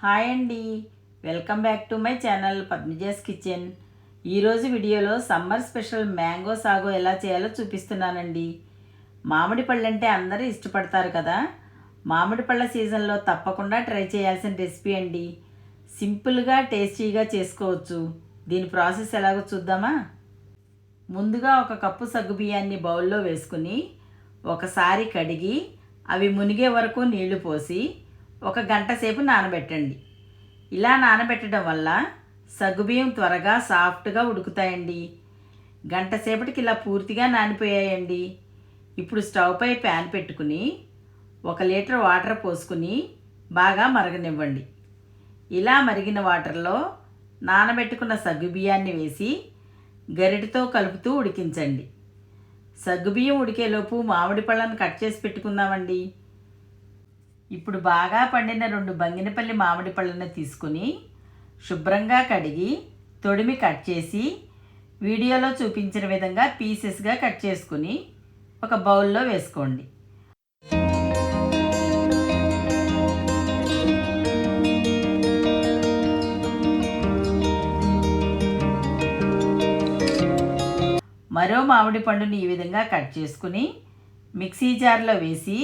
Hi అండి, welcome back to my channel Padmaja's kitchen. ఈరోజు వీడియోలో సమ్మర్ స్పెషల్ మ్యాంగో సాగో ఎలా చేయాలో చూపిస్తున్నానండి. మామిడి పళ్ళు అంటే అందరూ ఇష్టపడతారు కదా. మామిడి పళ్ళ సీజన్లో తప్పకుండా ట్రై చేయాల్సిన రెసిపీ అండి. సింపుల్గా టేస్టీగా చేసుకోవచ్చు. దీని ప్రాసెస్ ఎలాగో చూద్దామా. ముందుగా ఒక కప్పు సగ్గుబియ్యాన్ని బౌల్లో వేసుకుని ఒకసారి కడిగి అవి మునిగే వరకు నీళ్లు పోసి ఒక గంట సేపు నానబెట్టండి. ఇలా నానబెట్టడం వల్ల సగ్గుబియ్యం త్వరగా సాఫ్ట్గా ఉడుకుతాయండి. గంట సేపటికి ఇలా పూర్తిగా నానిపోయాయండి. ఇప్పుడు స్టవ్ పై ప్యాన్ పెట్టుకుని 1 లీటర్ వాటర్ పోసుకుని బాగా మరగనివ్వండి. ఇలా మరిగిన వాటర్లో నానబెట్టుకున్న సగ్గుబియ్యాన్ని వేసి గరిటెతో కలుపుతూ ఉడికించండి. సగ్గుబియ్యం ఉడికేలోపు మామిడి పళ్ళను కట్ చేసి పెట్టుకుందామండి. ఇప్పుడు బాగా పండిన 2 బంగినపల్లి మామిడి పళ్ళను తీసుకుని శుభ్రంగా కడిగి తొడిమి కట్ చేసి వీడియోలో చూపించిన విధంగా పీసెస్గా కట్ చేసుకుని ఒక బౌల్లో వేసుకోండి. మరో మామిడి పండుని ఈ విధంగా కట్ చేసుకుని మిక్సీ జార్లో వేసి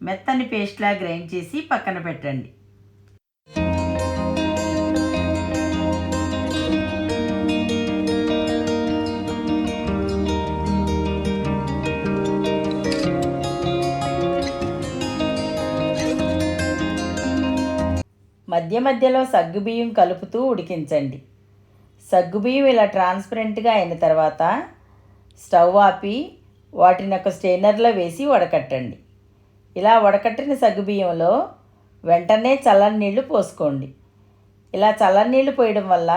మెత్తని పేస్ట్లా గ్రైండ్ చేసి పక్కన పెట్టండి. మధ్య మధ్యలో సగ్గుబియ్యం కలుపుతూ ఉడికించండి. సగ్గుబియ్యం ఇలా ట్రాన్స్పరెంట్గా అయిన తర్వాత స్టవ్ ఆపి వాటిని ఒక స్ట్రైనర్లో వేసి వడకట్టండి. ఇలా వడకట్టిన సగ్గుబియ్యంలో వెంటనే చల్లని నీళ్లు పోసుకోండి. ఇలా చల్లని నీళ్లు పోయడం వల్ల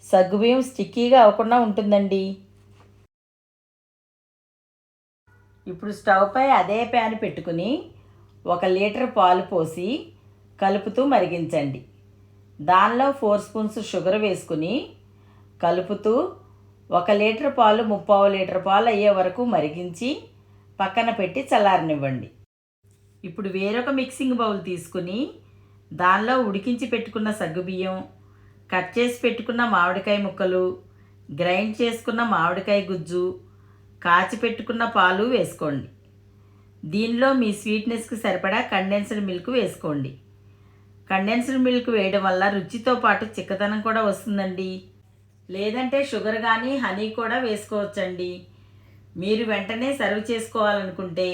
సగ్గుబియ్యం స్టిక్కీగా అవ్వకుండా ఉంటుందండి. ఇప్పుడు స్టవ్ పై అదే ప్యాన్ పెట్టుకుని 1 లీటర్ పాలు పోసి కలుపుతూ మరిగించండి. దానిలో 4 స్పూన్స్ షుగర్ వేసుకుని కలుపుతూ 1 లీటర్ పాలు 3/4 లీటర్ పాలు అయ్యే వరకు మరిగించి పక్కన పెట్టి చల్లారనివ్వండి. ఇప్పుడు వేరొక మిక్సింగ్ బౌల్ తీసుకుని దానిలో ఉడికించి పెట్టుకున్న సగ్గుబియ్యం, కట్ చేసి పెట్టుకున్న మామిడికాయ ముక్కలు, గ్రైండ్ చేసుకున్న మామిడికాయ గుజ్జు, కాచి పెట్టుకున్న పాలు వేసుకోండి. దీనిలో మీ స్వీట్నెస్కి సరిపడా కండెన్స్డ్ మిల్క్ వేసుకోండి. కండెన్స్డ్ మిల్క్ వేయడం వల్ల రుచితో పాటు చిక్కదనం కూడా వస్తుందండి. లేదంటే షుగర్ కానీ హనీ కూడా వేసుకోవచ్చండి. మీరు వెంటనే సర్వ్ చేసుకోవాలనుకుంటే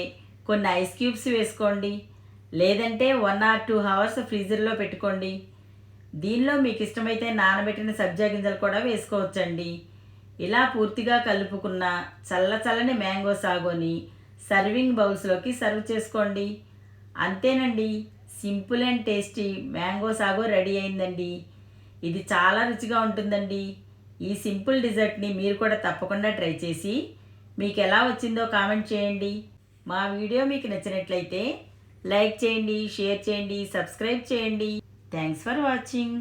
కొన్ని ఐస్ క్యూబ్స్ వేసుకోండి. లేదంటే 1 or 2 అవర్స్ ఫ్రీజర్లో పెట్టుకోండి. దీనిలో మీకు ఇష్టమైతే నానబెట్టిన సబ్జా గింజలు కూడా వేసుకోవచ్చండి. ఇలా పూర్తిగా కలుపుకున్న చల్లని మ్యాంగో సాగోని సర్వింగ్ బౌల్స్లోకి సర్వ్ చేసుకోండి. అంతేనండి, simple and tasty mango sago ready అయిందండి. ఇది చాలా రుచిగా ఉంటుందండి. ఈ సింపుల్ డిజర్ట్ని మీరు కూడా తప్పకుండా ట్రై చేసి మీకు ఎలా వచ్చిందో కామెంట్ చేయండి. మా వీడియో మీకు నచ్చినట్లయితే లైక్ చేయండి, షేర్ చేయండి, సబ్స్క్రైబ్ చేయండి. Thanks for watching.